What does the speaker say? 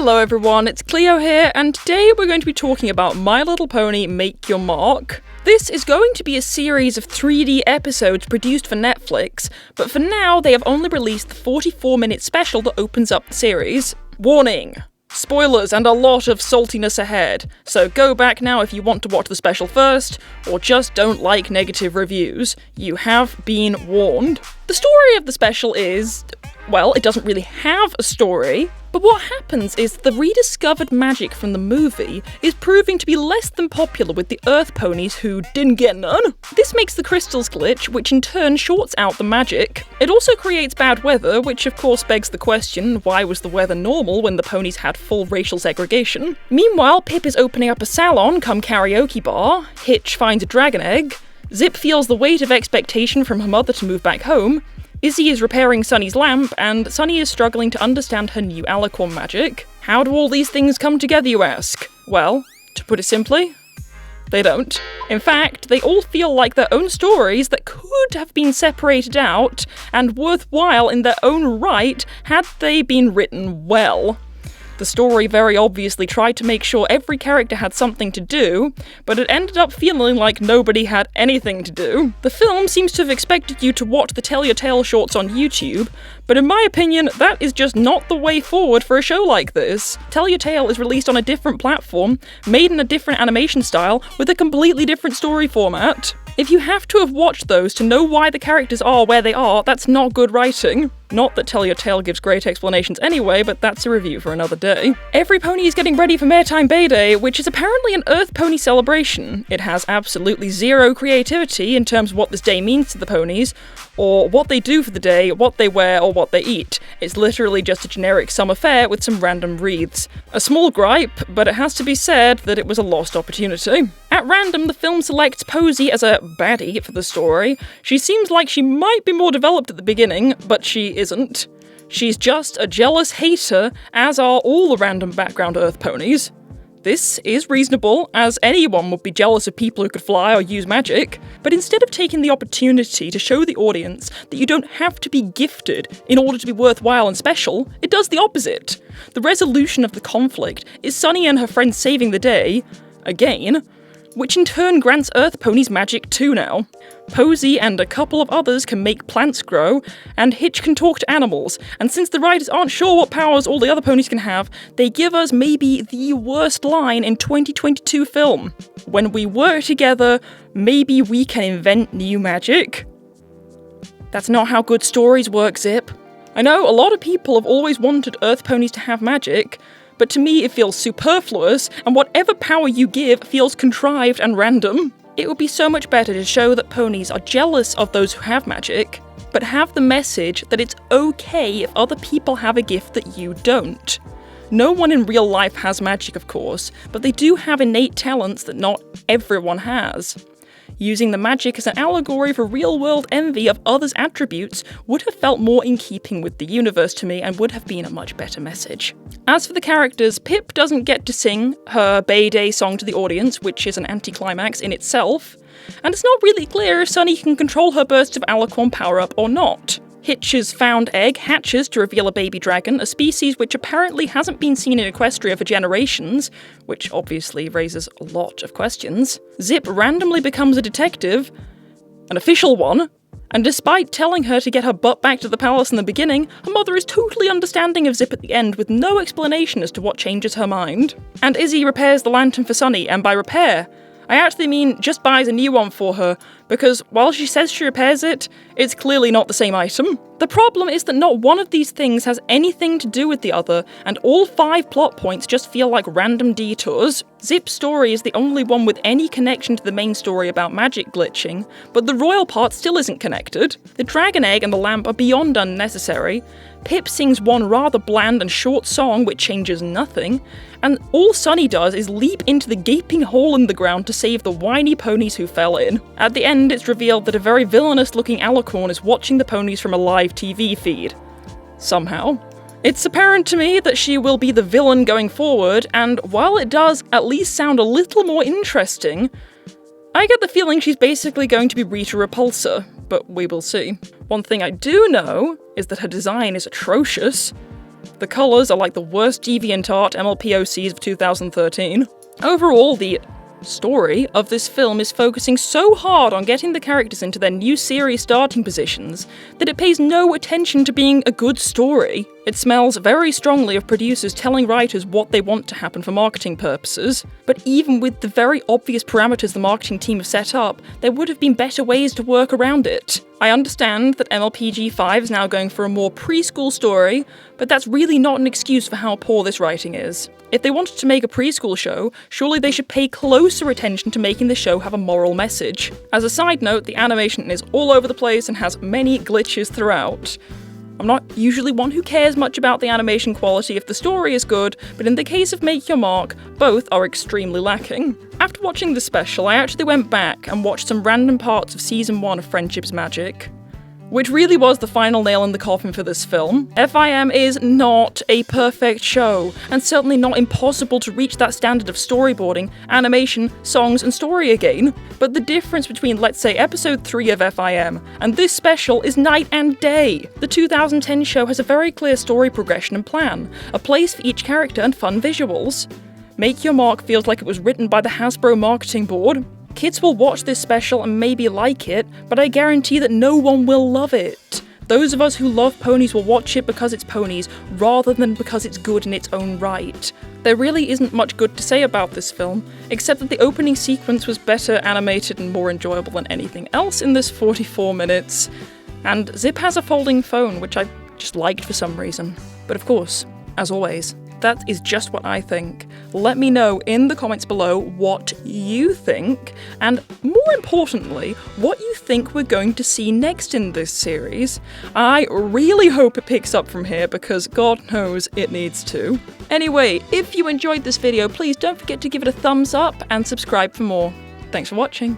Hello everyone, it's Cleo here, and today we're going to be talking about My Little Pony Make Your Mark. This is going to be a series of 3D episodes produced for Netflix, but for now they have only released the 44-minute special that opens up the series. Warning! Spoilers and a lot of saltiness ahead, so go back now if you want to watch the special first, or just don't like negative reviews. You have been warned. The story of the special is, well, it doesn't really have a story, but what happens is the rediscovered magic from the movie is proving to be less than popular with the Earth ponies who didn't get none. This makes the crystals glitch, which in turn shorts out the magic. It also creates bad weather, which of course begs the question, why was the weather normal when the ponies had full racial segregation? Meanwhile, Pip is opening up a salon come karaoke bar, Hitch finds a dragon egg, Zip feels the weight of expectation from her mother to move back home, Izzy is repairing Sunny's lamp, and Sunny is struggling to understand her new alicorn magic. How do all these things come together, you ask? Well, to put it simply, they don't. In fact, they all feel like their own stories that could have been separated out and worthwhile in their own right had they been written well. The story very obviously tried to make sure every character had something to do, but it ended up feeling like nobody had anything to do. The film seems to have expected you to watch the Tell Your Tale shorts on YouTube, but in my opinion, that is just not the way forward for a show like this. Tell Your Tale is released on a different platform, made in a different animation style, with a completely different story format. If you have to have watched those to know why the characters are where they are, that's not good writing. Not that Tell Your Tale gives great explanations anyway, but that's a review for another day. Every pony is getting ready for Maritime Bay Day, which is apparently an Earth pony celebration. It has absolutely zero creativity in terms of what this day means to the ponies, or what they do for the day, what they wear, or what they eat. It's literally just a generic summer fair with some random wreaths. A small gripe, but it has to be said that it was a lost opportunity. At random, the film selects Posey as a baddie for the story. She seems like she might be more developed at the beginning, but she isn't. She's just a jealous hater, as are all the random background Earth ponies. This is reasonable, as anyone would be jealous of people who could fly or use magic, but instead of taking the opportunity to show the audience that you don't have to be gifted in order to be worthwhile and special, it does the opposite. The resolution of the conflict is Sunny and her friends saving the day, again, which in turn grants Earth ponies magic too now. Posey and a couple of others can make plants grow, and Hitch can talk to animals, and since the writers aren't sure what powers all the other ponies can have, they give us maybe the worst line in 2022 film. When we work together, maybe we can invent new magic. That's not how good stories work, Zip. I know a lot of people have always wanted Earth ponies to have magic, but to me it feels superfluous, and whatever power you give feels contrived and random. It would be so much better to show that ponies are jealous of those who have magic, but have the message that it's okay if other people have a gift that you don't. No one in real life has magic, of course, but they do have innate talents that not everyone has. Using the magic as an allegory for real-world envy of others' attributes would have felt more in keeping with the universe to me and would have been a much better message. As for the characters, Pip doesn't get to sing her Bay Day song to the audience, which is an anticlimax in itself, and it's not really clear if Sunny can control her bursts of alicorn power-up or not. Hitch's found egg hatches to reveal a baby dragon, a species which apparently hasn't been seen in Equestria for generations, which obviously raises a lot of questions. Zip randomly becomes a detective, an official one, and despite telling her to get her butt back to the palace in the beginning, her mother is totally understanding of Zip at the end with no explanation as to what changes her mind. And Izzy repairs the lantern for Sunny, and by repair, I actually mean just buys a new one for her, because while she says she repairs it, it's clearly not the same item. The problem is that not one of these things has anything to do with the other, and all 5 plot points just feel like random detours. Zip's story is the only one with any connection to the main story about magic glitching, but the royal part still isn't connected. The dragon egg and the lamp are beyond unnecessary. Pip sings one rather bland and short song which changes nothing, and all Sunny does is leap into the gaping hole in the ground to save the whiny ponies who fell in. At the end, it's revealed that a very villainous-looking alicorn is watching the ponies from a live TV feed. Somehow. It's apparent to me that she will be the villain going forward, and while it does at least sound a little more interesting, I get the feeling she's basically going to be Rita Repulsa, but we will see. One thing I do know is that her design is atrocious. The colours are like the worst DeviantArt MLP OCs of 2013. Overall, the story of this film is focusing so hard on getting the characters into their new series starting positions that it pays no attention to being a good story. It smells very strongly of producers telling writers what they want to happen for marketing purposes, but even with the very obvious parameters the marketing team have set up, there would have been better ways to work around it. I understand that MLP G5 is now going for a more preschool story, but that's really not an excuse for how poor this writing is. If they wanted to make a preschool show, surely they should pay closer attention to making the show have a moral message. As a side note, the animation is all over the place and has many glitches throughout. I'm not usually one who cares much about the animation quality if the story is good, but in the case of Make Your Mark, both are extremely lacking. After watching the special, I actually went back and watched some random parts of Season 1 of Friendship's Magic, which really was the final nail in the coffin for this film. FIM is not a perfect show, and certainly not impossible to reach that standard of storyboarding, animation, songs, and story again. But the difference between, let's say, episode 3 of FIM and this special is night and day. The 2010 show has a very clear story progression and plan, a place for each character and fun visuals. Make Your Mark feels like it was written by the Hasbro marketing board. Kids will watch this special and maybe like it, but I guarantee that no one will love it. Those of us who love ponies will watch it because it's ponies, rather than because it's good in its own right. There really isn't much good to say about this film, except that the opening sequence was better animated and more enjoyable than anything else in this 44 minutes. And Zip has a folding phone, which I just liked for some reason. But of course, as always, that is just what I think. Let me know in the comments below what you think, and more importantly, what you think we're going to see next in this series. I really hope it picks up from here, because God knows it needs to. Anyway, if you enjoyed this video, please don't forget to give it a thumbs up and subscribe for more. Thanks for watching.